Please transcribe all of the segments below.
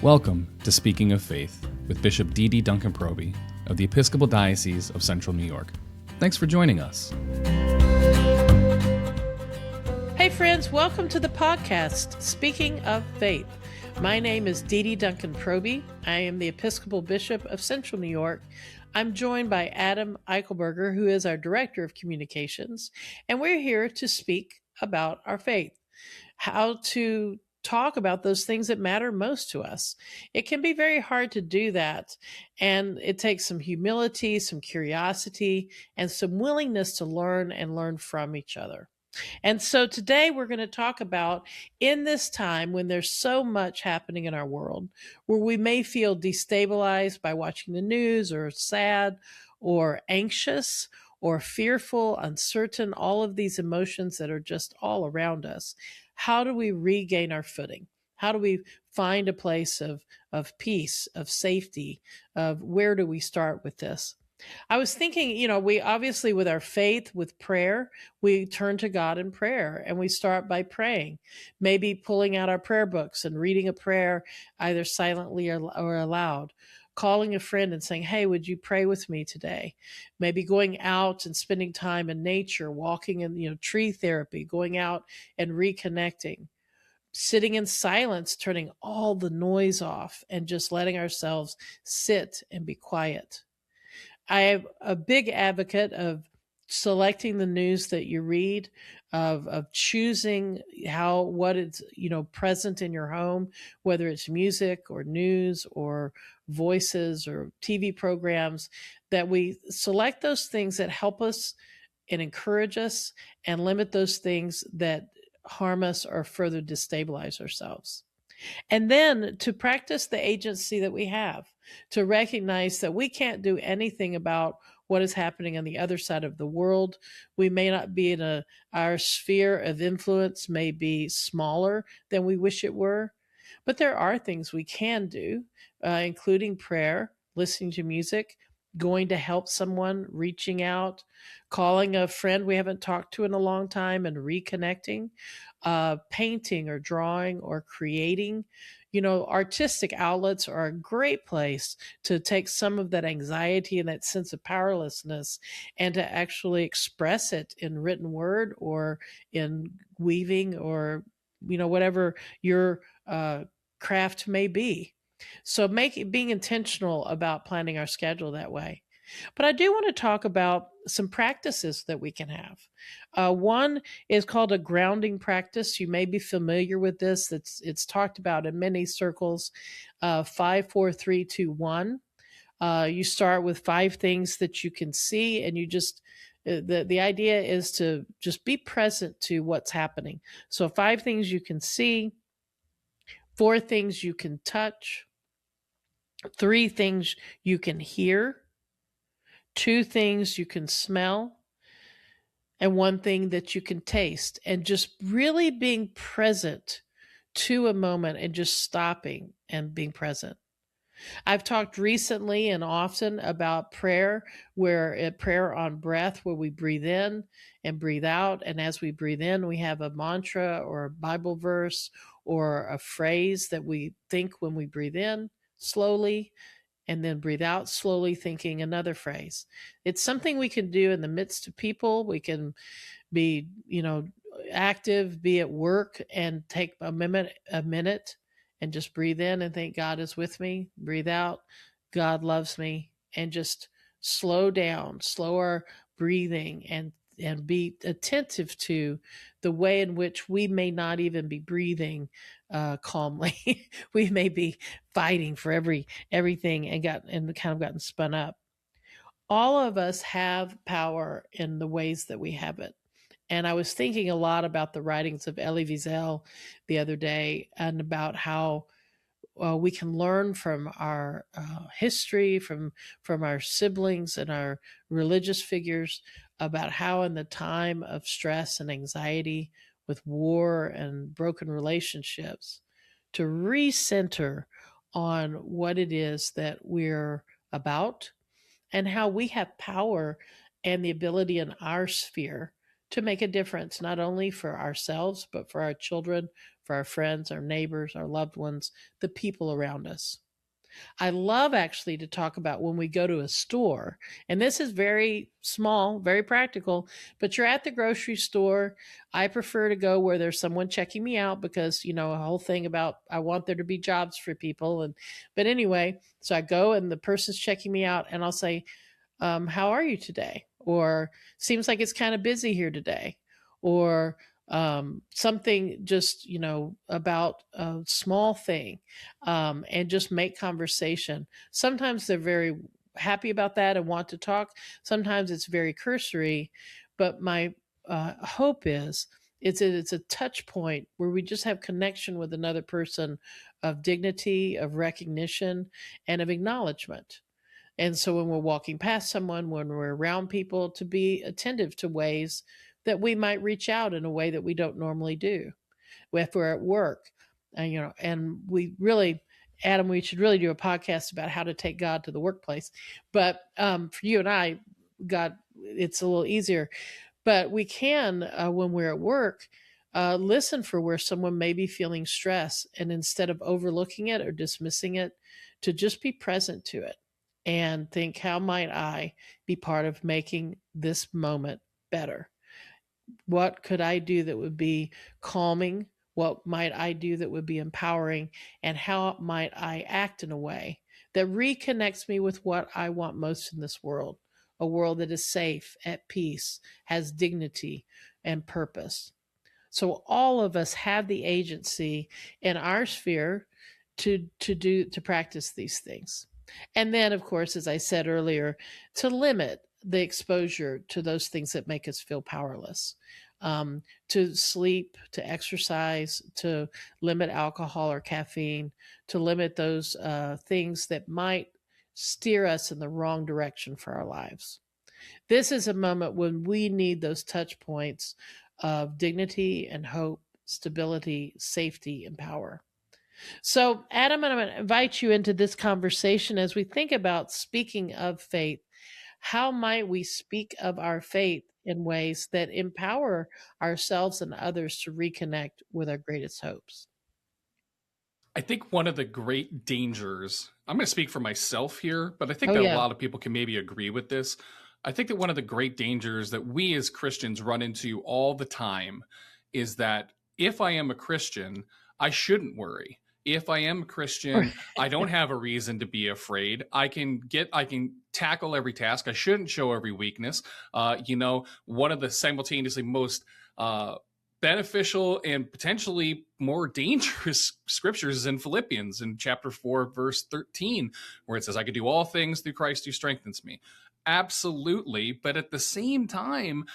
Welcome to Speaking of Faith with Bishop DeDe Duncan Proby of the Episcopal Diocese of Central New York. Thanks for joining us. Hey friends, welcome to the podcast, Speaking of Faith. My name is DeDe Duncan Proby. I am the Episcopal Bishop of Central New York. I'm joined by Adam Eichelberger, who is our Director of Communications, and we're here to speak about our faith, how to talk about those things that matter most to us. It can be very hard to do that, and it takes some humility, some curiosity, and some willingness to learn and learn from each other. And so today we're going to talk about, in this time when there's so much happening in our world, where we may feel destabilized by watching the news, or sad, or anxious, or fearful, uncertain, all of these emotions that are just all around us. How do we regain our footing? How do we find a place of peace, of safety, of where do we start with this? I was thinking, we obviously, with our faith, with prayer, we turn to God in prayer, and we start by praying, maybe pulling out our prayer books and reading a prayer either silently or aloud, calling a friend and saying, hey, would you pray with me today? Maybe going out and spending time in nature, walking in, tree therapy, going out and reconnecting, sitting in silence, turning all the noise off and just letting ourselves sit and be quiet. I am a big advocate of selecting the news that you read, of choosing what is present in your home, whether it's music or news or voices or TV programs, that we select those things that help us and encourage us, and limit those things that harm us or further destabilize ourselves. And then to practice the agency that we have, to recognize that we can't do anything about what is happening on the other side of the world. We may not be our sphere of influence may be smaller than we wish it were, but there are things we can do, including prayer, listening to music, going to help someone, reaching out, calling a friend we haven't talked to in a long time and reconnecting, painting or drawing or creating. Artistic outlets are a great place to take some of that anxiety and that sense of powerlessness and to actually express it in written word or in weaving or, whatever your craft may be. So being intentional about planning our schedule that way. But I do want to talk about some practices that we can have. One is called a grounding practice. You may be familiar with this. It's talked about in many circles. 5, 4, 3, 2, 1. You start with 5 things that you can see, and you just the idea is to just be present to what's happening. So 5 things you can see, 4 things you can touch, 3 things you can hear, 2 things you can smell, and 1 thing that you can taste. And just really being present to a moment and just stopping and being present. I've talked recently and often about prayer, prayer on breath, where we breathe in and breathe out. And as we breathe in, we have a mantra or a Bible verse or a phrase that we think when we breathe in slowly, and then breathe out slowly, thinking another phrase. It's something we can do in the midst of people. We can be, active, be at work, and take a minute and just breathe in and think God is with me. Breathe out, God loves me, and just slow down, slower breathing, and be attentive to the way in which we may not even be breathing calmly. We may be fighting for everything and kind of gotten spun up. All of us have power in the ways that we have it. And I was thinking a lot about the writings of Elie Wiesel the other day, and about how we can learn from our history, from our siblings and our religious figures, about how in the time of stress and anxiety with war and broken relationships, to recenter on what it is that we're about and how we have power and the ability in our sphere to make a difference, not only for ourselves, but for our children, for our friends, our neighbors, our loved ones, the people around us. I love actually to talk about when we go to a store, and this is very small, very practical, but you're at the grocery store. I prefer to go where there's someone checking me out because, a whole thing about I want there to be jobs for people. But anyway, so I go and the person's checking me out, and I'll say, how are you today? Or seems like it's kind of busy here today. Or something just, about a small thing, and just make conversation. Sometimes they're very happy about that and want to talk. Sometimes it's very cursory. But my hope is it's a touch point where we just have connection with another person of dignity, of recognition, and of acknowledgement. And so when we're walking past someone, when we're around people, to be attentive to ways that we might reach out in a way that we don't normally do. If we're at work, and we really, Adam, we should really do a podcast about how to take God to the workplace. But for you and I, God, it's a little easier. But we can, when we're at work, listen for where someone may be feeling stress. And instead of overlooking it or dismissing it, to just be present to it and think, how might I be part of making this moment better? What could I do that would be calming? What might I do that would be empowering? And how might I act in a way that reconnects me with what I want most in this world? A world that is safe, at peace, has dignity and purpose. So all of us have the agency in our sphere to practice these things. And then, of course, as I said earlier, to limit the exposure to those things that make us feel powerless, to sleep, to exercise, to limit alcohol or caffeine, to limit those things that might steer us in the wrong direction for our lives. This is a moment when we need those touch points of dignity and hope, stability, safety, and power. So, Adam, I'm going to invite you into this conversation as we think about speaking of faith. How might we speak of our faith in ways that empower ourselves and others to reconnect with our greatest hopes? I think one of the great dangers, I'm going to speak for myself here, but I think Oh, that a yeah. lot of people can maybe agree with this. I think that one of the great dangers that we as Christians run into all the time is that if I am a Christian, I shouldn't worry. If I am a Christian, I don't have a reason to be afraid. I can tackle every task. I shouldn't show every weakness. One of the simultaneously most beneficial and potentially more dangerous scriptures is in Philippians in chapter 4, verse 13, where it says, I can do all things through Christ who strengthens me. Absolutely. But at the same time,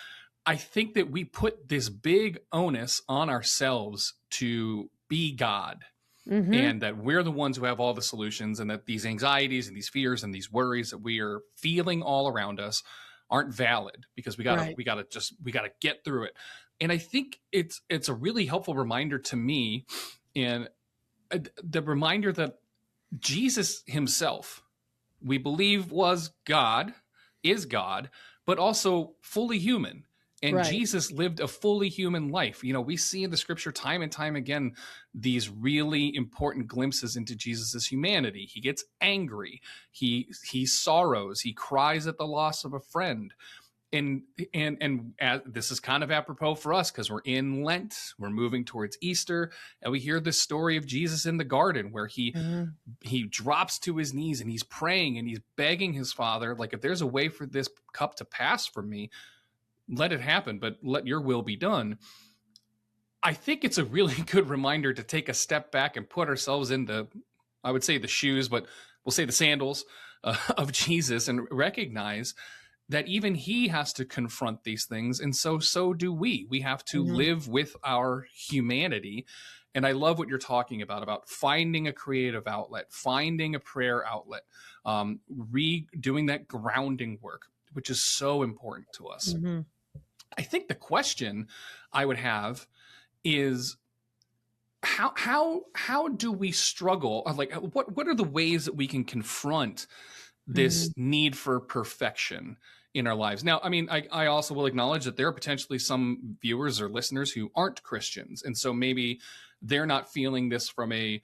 I think that we put this big onus on ourselves to be God. Mm-hmm. And that we're the ones who have all the solutions, and that these anxieties and these fears and these worries that we are feeling all around us aren't valid, because we gotta get through it. And I think it's a really helpful reminder to me, and the reminder that Jesus himself, we believe, is God, but also fully human. And right. Jesus lived a fully human life. We see in the scripture time and time again these really important glimpses into Jesus's humanity. He gets angry. He sorrows. He cries at the loss of a friend. And this is kind of apropos for us because we're in Lent. We're moving towards Easter, and we hear this story of Jesus in the garden where he drops to his knees and he's praying and he's begging his Father, like, if there's a way for this cup to pass from me, let it happen, but let your will be done. I think it's a really good reminder to take a step back and put ourselves in I would say the shoes, but we'll say the sandals of Jesus, and recognize that even he has to confront these things. And so do we. We have to live with our humanity. And I love what you're talking about finding a creative outlet, finding a prayer outlet, doing that grounding work, which is so important to us. Mm-hmm. I think the question I would have is how do we struggle? Like, what are the ways that we can confront this need for perfection in our lives. Now, I mean, I also will acknowledge that there are potentially some viewers or listeners who aren't Christians. And so maybe they're not feeling this from a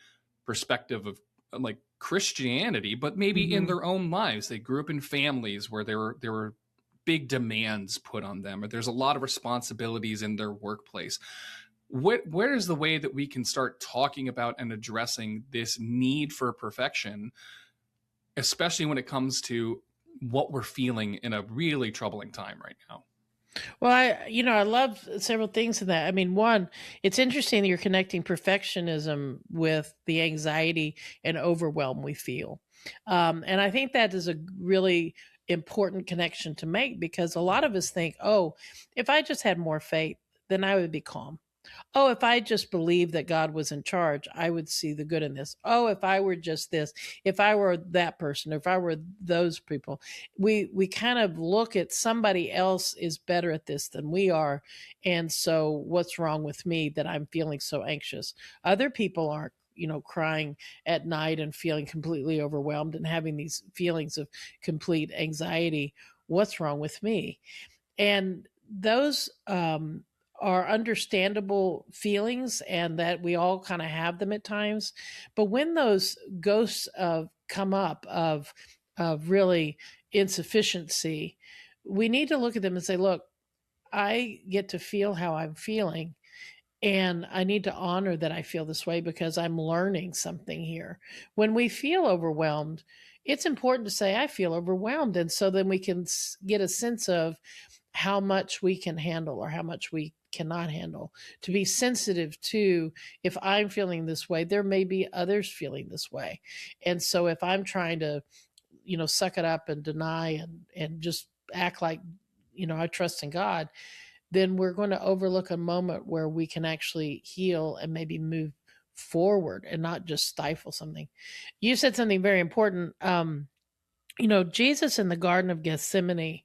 perspective of like Christianity, but maybe in their own lives. They grew up in families where there were big demands put on them, or there's a lot of responsibilities in their workplace. Where is the way that we can start talking about and addressing this need for perfection, especially when it comes to what we're feeling in a really troubling time right now? Well, I love several things in that. I mean, one, it's interesting that you're connecting perfectionism with the anxiety and overwhelm we feel. And I think that is a really important connection to make, because a lot of us think, oh, if I just had more faith, then I would be calm. Oh, if I just believed that God was in charge, I would see the good in this. Oh, if I were just this, if I were that person, if I were those people, we kind of look at somebody else is better at this than we are. And so what's wrong with me that I'm feeling so anxious? Other people aren't, crying at night and feeling completely overwhelmed and having these feelings of complete anxiety. What's wrong with me? And those are understandable feelings, and that we all kind of have them at times. But when those ghosts of come up of really insufficiency, we need to look at them and say, look, I get to feel how I'm feeling, and I need to honor that I feel this way because I'm learning something here. When we feel overwhelmed, it's important to say, I feel overwhelmed. And so then we can get a sense of how much we can handle or how much we cannot handle. To be sensitive to, if I'm feeling this way, there may be others feeling this way. And so if I'm trying to, suck it up and deny and just act like, I trust in God, then we're going to overlook a moment where we can actually heal and maybe move forward and not just stifle something. You said something very important. Jesus in the Garden of Gethsemane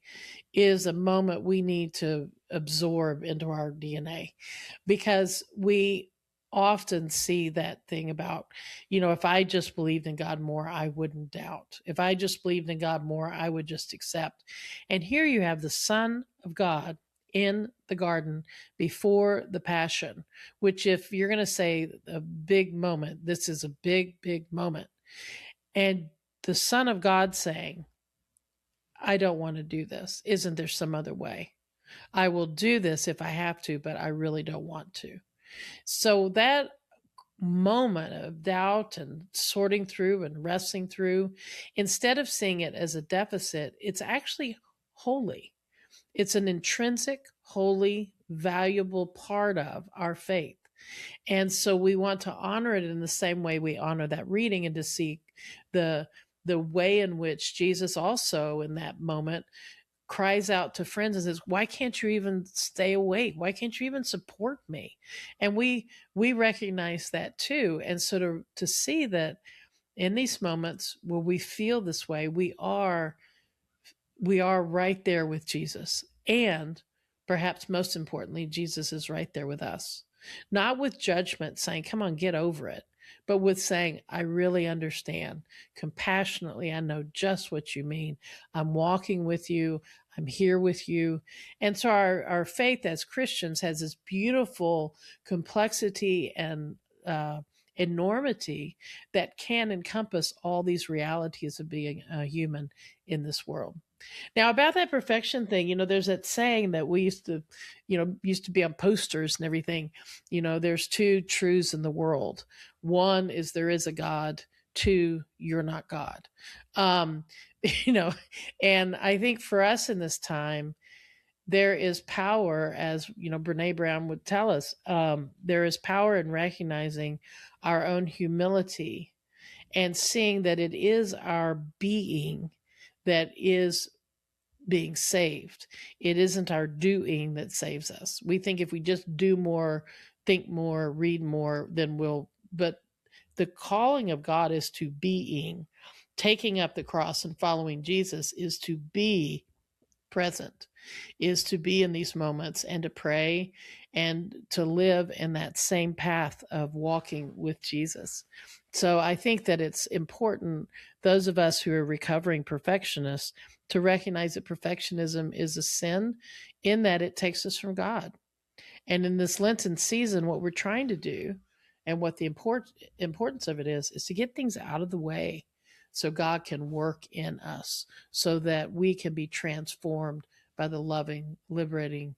is a moment we need to absorb into our DNA, because we often see that thing about, if I just believed in God more, I wouldn't doubt. If I just believed in God more, I would just accept. And here you have the Son of God in the garden before the Passion, which, if you're going to say a big moment, this is a big, big moment. And the Son of God saying, I don't want to do this. Isn't there some other way? I will do this if I have to, but I really don't want to. So that moment of doubt and sorting through and wrestling through, instead of seeing it as a deficit, it's actually holy. It's an intrinsic, holy, valuable part of our faith. And so we want to honor it in the same way we honor that reading, and to see the way in which Jesus also in that moment cries out to friends and says, why can't you even stay awake? Why can't you even support me? And we recognize that too. And so to see that in these moments where we feel this way, we are right there with Jesus. And perhaps most importantly, Jesus is right there with us. Not with judgment saying, come on, get over it, but with saying, I really understand. Compassionately, I know just what you mean. I'm walking with you. I'm here with you. And so our faith as Christians has this beautiful complexity and enormity that can encompass all these realities of being a human in this world. Now, about that perfection thing, there's that saying that we used to be on posters and everything. There's two truths in the world. One is there is a God. Two, you're not God. Um, and I think for us in this time, there is power, as Brene Brown would tell us, there is power in recognizing our own humility and seeing that it is our being that is being saved. It isn't our doing that saves us. We think if we just do more, think more, read more, then but the calling of God is to being. Taking up the cross and following Jesus is to be present, is to be in these moments and to pray and to live in that same path of walking with Jesus. So I think that it's important, those of us who are recovering perfectionists, to recognize that perfectionism is a sin in that it takes us from God. And in this Lenten season, what we're trying to do and what the importance of it is to get things out of the way so God can work in us, so that we can be transformed by the loving, liberating,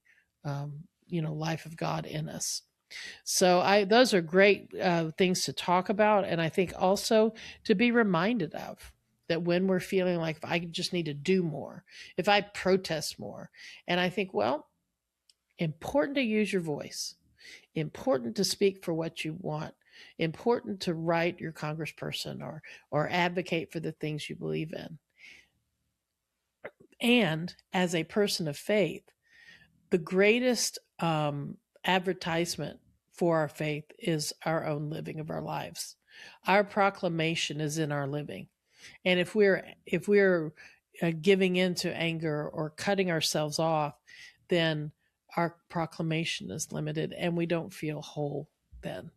life of God in us. So those are great things to talk about, and I think also to be reminded of that when we're feeling like I just need to do more, if I protest more, and I think, well, important to use your voice, important to speak for what you want, important to write your congressperson or advocate for the things you believe in. And as a person of faith, the greatest advertisement for our faith is our own living of our lives. Our proclamation is in our living. And if we're giving into anger or cutting ourselves off, then our proclamation is limited and we don't feel whole then.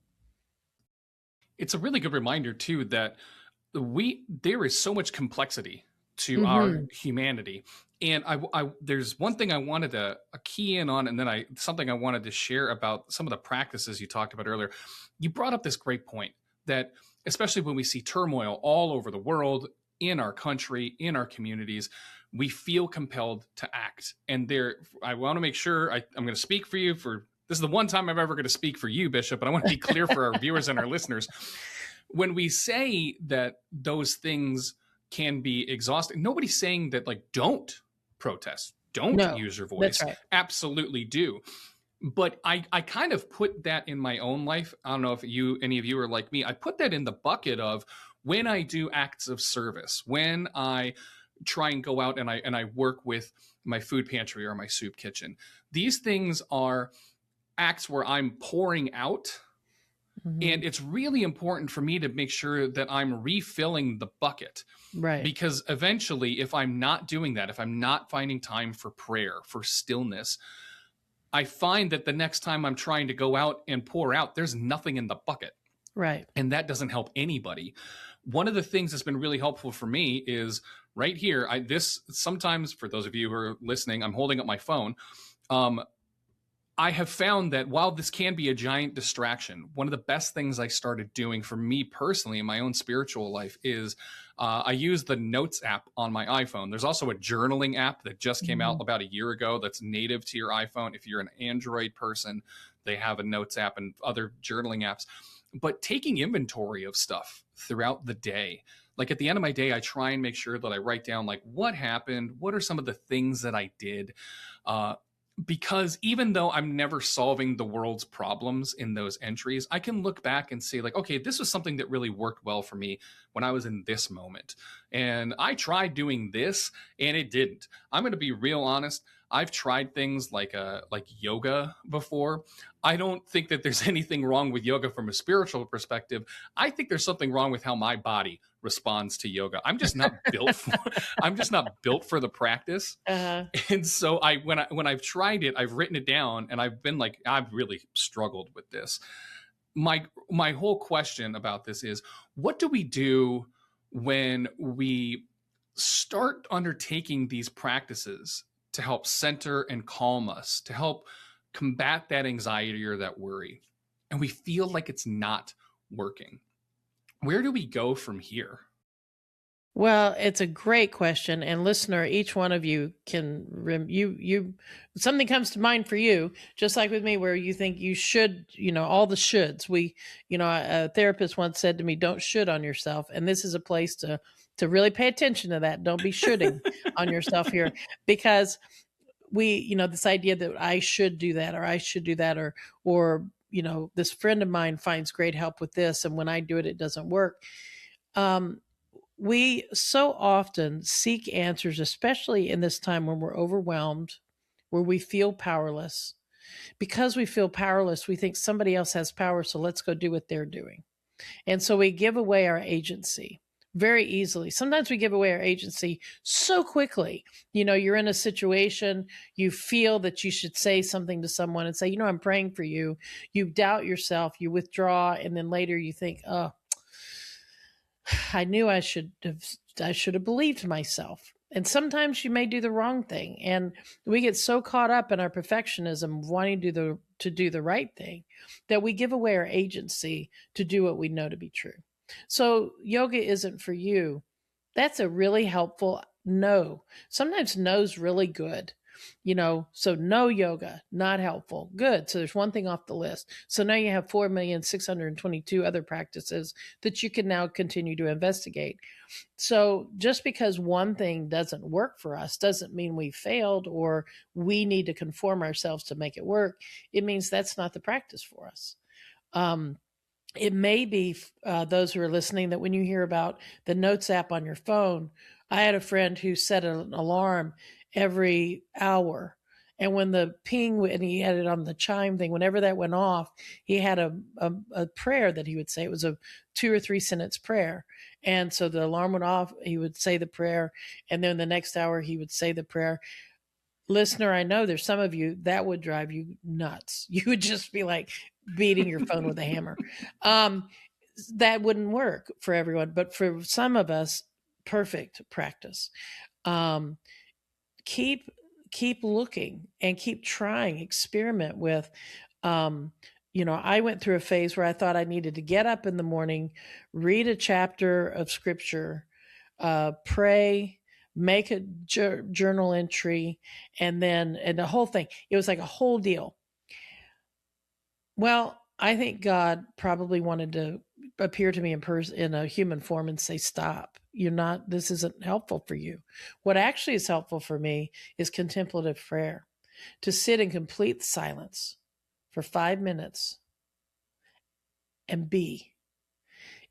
It's a really good reminder too that there is so much complexity to our Mm-hmm. humanity. And there's one thing I wanted to key in on, and then something I wanted to share about some of the practices you talked about earlier. You brought up this great point that, especially when we see turmoil all over the world, in our country, in our communities, we feel compelled to act. And I want to make sure I'm going to speak for you. This is the one time I'm ever going to speak for you, Bishop, but I want to be clear for our viewers and our listeners. When we say that those things can be exhausting, nobody's saying that, like, don't protest, don't use your voice. That's right. Absolutely do. But I kind of put that in my own life. I don't know if any of you are like me. I put that in the bucket of when I do acts of service, when I try and go out and I work with my food pantry or my soup kitchen. These things are acts where I'm pouring out. Mm-hmm. And it's really important for me to make sure that I'm refilling the bucket. Right. Because eventually, if I'm not doing that, if I'm not finding time for prayer, for stillness, I find that the next time I'm trying to go out and pour out, there's nothing in the bucket. Right. And that doesn't help anybody. One of the things that's been really helpful for me is right here. Sometimes, for those of you who are listening, I'm holding up my phone. I have found that while this can be a giant distraction, one of the best things I started doing for me personally in my own spiritual life is I use the Notes app on my iPhone. There's also a journaling app that just came out about a year ago that's native to your iPhone. If you're an Android person, they have a Notes app and other journaling apps. But taking inventory of stuff throughout the day, like at the end of my day, I try and make sure that I write down, like, what happened? What are some of the things that I did? Because even though I'm never solving the world's problems in those entries, I can look back and say, like, okay, this was something that really worked well for me when I was in this moment. And I tried doing this and it didn't. I'm going to be real honest. I've tried things like yoga before. I don't think that there's anything wrong with yoga from a spiritual perspective. I think there's something wrong with how my body responds to yoga. I'm just not built for the practice. Uh-huh. And so when I've tried it, I've written it down and I've been like, I've really struggled with this. My whole question about this is, what do we do when we start undertaking these practices to help center and calm us, to help combat that anxiety or that worry, and we feel like it's not working? Where do we go from here? Well, it's a great question, and listener, each one of you can something comes to mind for you, just like with me, where you think you should, all the shoulds. A therapist once said to me, "Don't should on yourself," and this is a place to really pay attention to that. Don't be shoulding on yourself here, because this idea that I should do that or I should do that or this friend of mine finds great help with this, and when I do it, it doesn't work. We so often seek answers, especially in this time when we're overwhelmed, where we feel powerless. Because we feel powerless, we think somebody else has power, so let's go do what they're doing. And so we give away our agency. very easily. Sometimes we give away our agency so quickly. You're in a situation, you feel that you should say something to someone and say, I'm praying for you. You doubt yourself, you withdraw, and then later you think, oh, I knew I should have believed myself. And sometimes you may do the wrong thing. And we get so caught up in our perfectionism of wanting to do the right thing that we give away our agency to do what we know to be true. So yoga isn't for you. That's a really helpful no. Sometimes no's really good. So no yoga, not helpful. Good. So there's one thing off the list. So now you have 4,622 other practices that you can now continue to investigate. So just because one thing doesn't work for us doesn't mean we failed or we need to conform ourselves to make it work. It means that's not the practice for us. It may be those who are listening that when you hear about the Notes app on your phone, I had a friend who set an alarm every hour. And when the ping, and he had it on the chime thing, whenever that went off, he had a prayer that he would say. It was a 2 or 3 sentence prayer. And so the alarm went off, he would say the prayer. And then the next hour he would say the prayer. Listener, I know there's some of you that would drive you nuts. You would just be like beating your phone with a hammer. That wouldn't work for everyone, but for some of us, perfect practice. Keep looking and keep trying, experiment with. I went through a phase where I thought I needed to get up in the morning, read a chapter of scripture, pray, make a journal entry, and the whole thing. It was like a whole deal. Well, I think God probably wanted to appear to me in a human form and say, stop. This isn't helpful for you. What actually is helpful for me is contemplative prayer, to sit in complete silence for 5 minutes and be.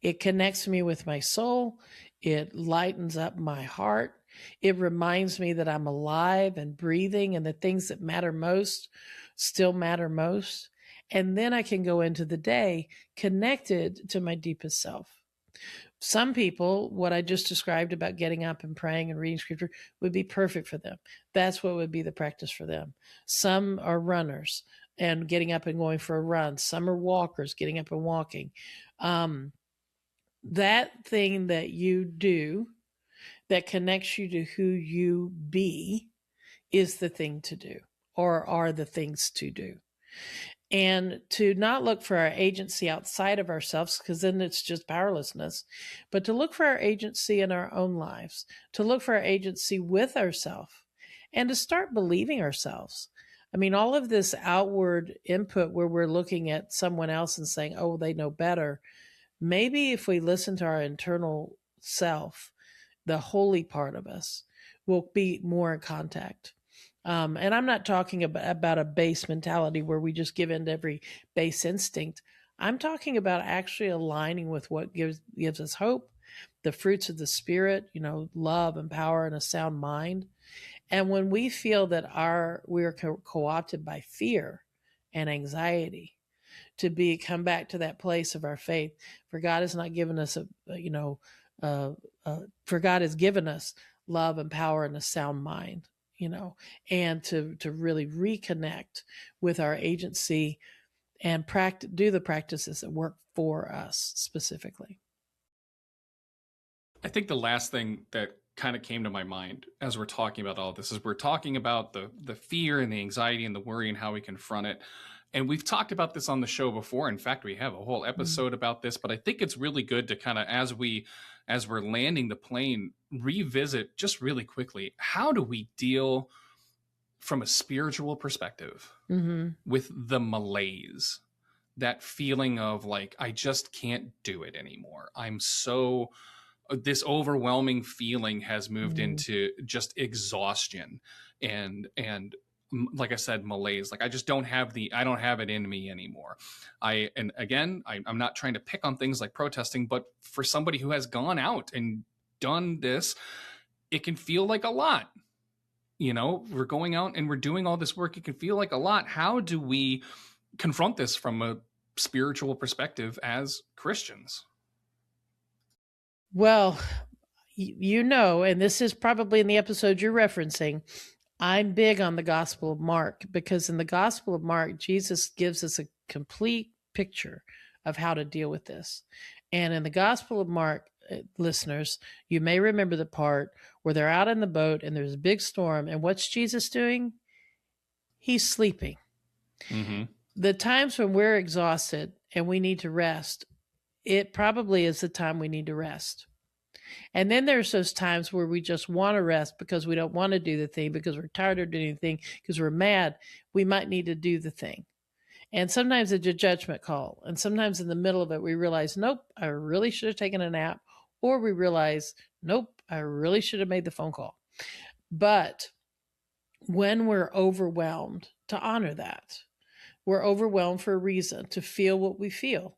It connects me with my soul. It lightens up my heart. It reminds me that I'm alive and breathing, and the things that matter most still matter most. And then I can go into the day connected to my deepest self. Some people, what I just described about getting up and praying and reading scripture would be perfect for them. That's what would be the practice for them. Some are runners and getting up and going for a run. Some are walkers, getting up and walking. That thing that you do that connects you to who you be is the thing to do, or are the things to do. And to not look for our agency outside of ourselves, because then it's just powerlessness, but to look for our agency in our own lives, to look for our agency with ourselves, and to start believing ourselves. I mean, all of this outward input where we're looking at someone else and saying, oh, they know better. Maybe if we listen to our internal self, the holy part of us will be more in contact. And I'm not talking about a base mentality where we just give in to every base instinct. I'm talking about actually aligning with what gives us hope, the fruits of the spirit, love and power and a sound mind. And when we feel that we're co-opted by fear and anxiety, to come back to that place of our faith, for God has not given us for God has given us love and power and a sound mind. And to really reconnect with our agency and do the practices that work for us specifically. I think the last thing that kind of came to my mind as we're talking about all this is we're talking about the fear and the anxiety and the worry and how we confront it. And we've talked about this on the show before. In fact, we have a whole episode about this, but I think it's really good to kind of, as we're landing the plane, revisit just really quickly, how do we deal from a spiritual perspective with the malaise, that feeling of like, I just can't do it anymore. This overwhelming feeling has moved into just exhaustion and like I said, malaise. Like I don't have it in me anymore. I'm not trying to pick on things like protesting, but for somebody who has gone out and done this, it can feel like a lot. We're going out and we're doing all this work. It can feel like a lot. How do we confront this from a spiritual perspective as Christians? Well, you know, and this is probably in the episode you're referencing, I'm big on the Gospel of Mark, because in the Gospel of Mark, Jesus gives us a complete picture of how to deal with this. And in the Gospel of Mark, listeners, you may remember the part where they're out in the boat and there's a big storm. And what's Jesus doing? He's sleeping. Mm-hmm. The times when we're exhausted and we need to rest, it probably is the time we need to rest. And then there's those times where we just want to rest because we don't want to do the thing, because we're tired of doing the thing, because we're mad. We might need to do the thing. And sometimes it's a judgment call. And sometimes in the middle of it, we realize, nope, I really should have taken a nap. Or we realize, nope, I really should have made the phone call. But when we're overwhelmed, to honor that. We're overwhelmed for a reason, to feel what we feel.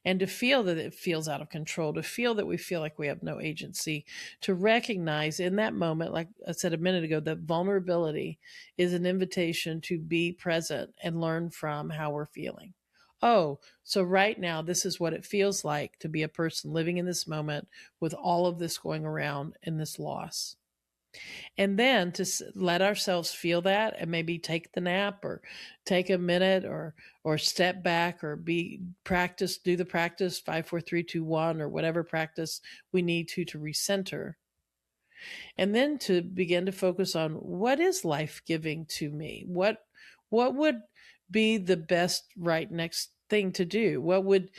And to feel that it feels out of control, to feel that we feel like we have no agency, to recognize in that moment, like I said a minute ago, that vulnerability is an invitation to be present and learn from how we're feeling. Oh, so right now, this is what it feels like to be a person living in this moment with all of this going around in this loss. And then to let ourselves feel that, and maybe take the nap or take a minute or step back or do the practice 5, 4, 3, 2, 1, or whatever practice we need to recenter. And then to begin to focus on, what is life giving to me? What would be the best right next thing to do? What would,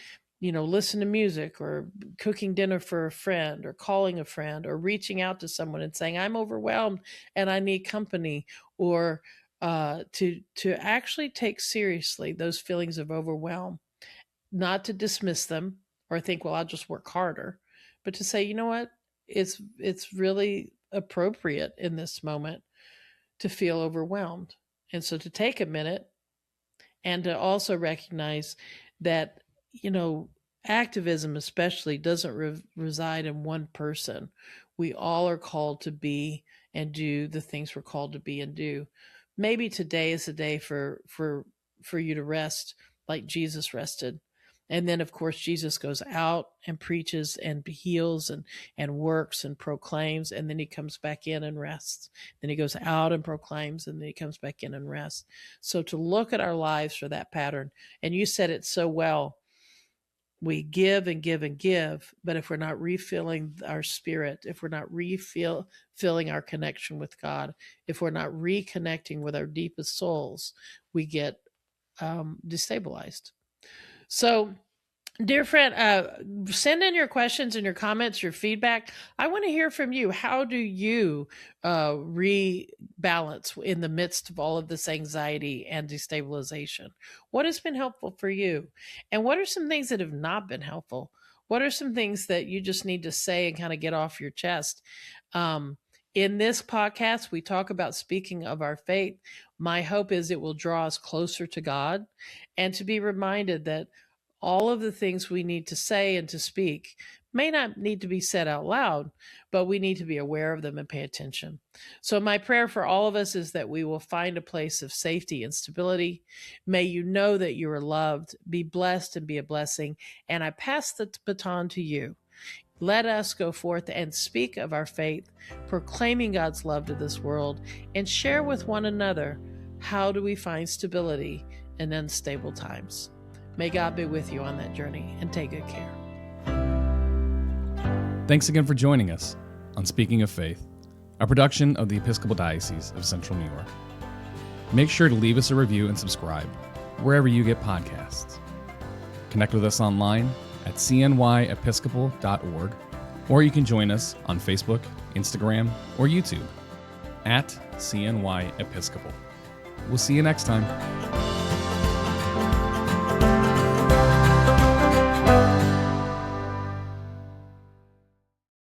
listen to music, or cooking dinner for a friend, or calling a friend, or reaching out to someone and saying, I'm overwhelmed and I need company, or to actually take seriously those feelings of overwhelm, not to dismiss them or think, well, I'll just work harder, but to say, you know what, it's really appropriate in this moment to feel overwhelmed. And so to take a minute and to also recognize that, activism especially doesn't reside in one person. We all are called to be and do the things we're called to be and do. Maybe today is a day for you to rest like Jesus rested. And then, of course, Jesus goes out and preaches and heals and works and proclaims, and then he comes back in and rests. Then he goes out and proclaims, and then he comes back in and rests. So to look at our lives for that pattern, and you said it so well, we give and give and give, but if we're not refilling our spirit, if we're not filling our connection with God, if we're not reconnecting with our deepest souls, we get destabilized. So, dear friend, send in your questions and your comments, your feedback. I want to hear from you. How do you rebalance in the midst of all of this anxiety and destabilization? What has been helpful for you? And what are some things that have not been helpful? What are some things that you just need to say and kind of get off your chest? In this podcast, we talk about speaking of our faith. My hope is it will draw us closer to God, and to be reminded that all of the things we need to say and to speak may not need to be said out loud, but we need to be aware of them and pay attention. So my prayer for all of us is that we will find a place of safety and stability. May you know that you are loved, be blessed, and be a blessing. And I pass the baton to you. Let us go forth and speak of our faith, proclaiming God's love to this world, and share with one another, how do we find stability in unstable times? May God be with you on that journey, and take good care. Thanks again for joining us on Speaking of Faith, a production of the Episcopal Diocese of Central New York. Make sure to leave us a review and subscribe wherever you get podcasts. Connect with us online at cnyepiscopal.org, or you can join us on Facebook, Instagram, or YouTube at CNY Episcopal. We'll see you next time.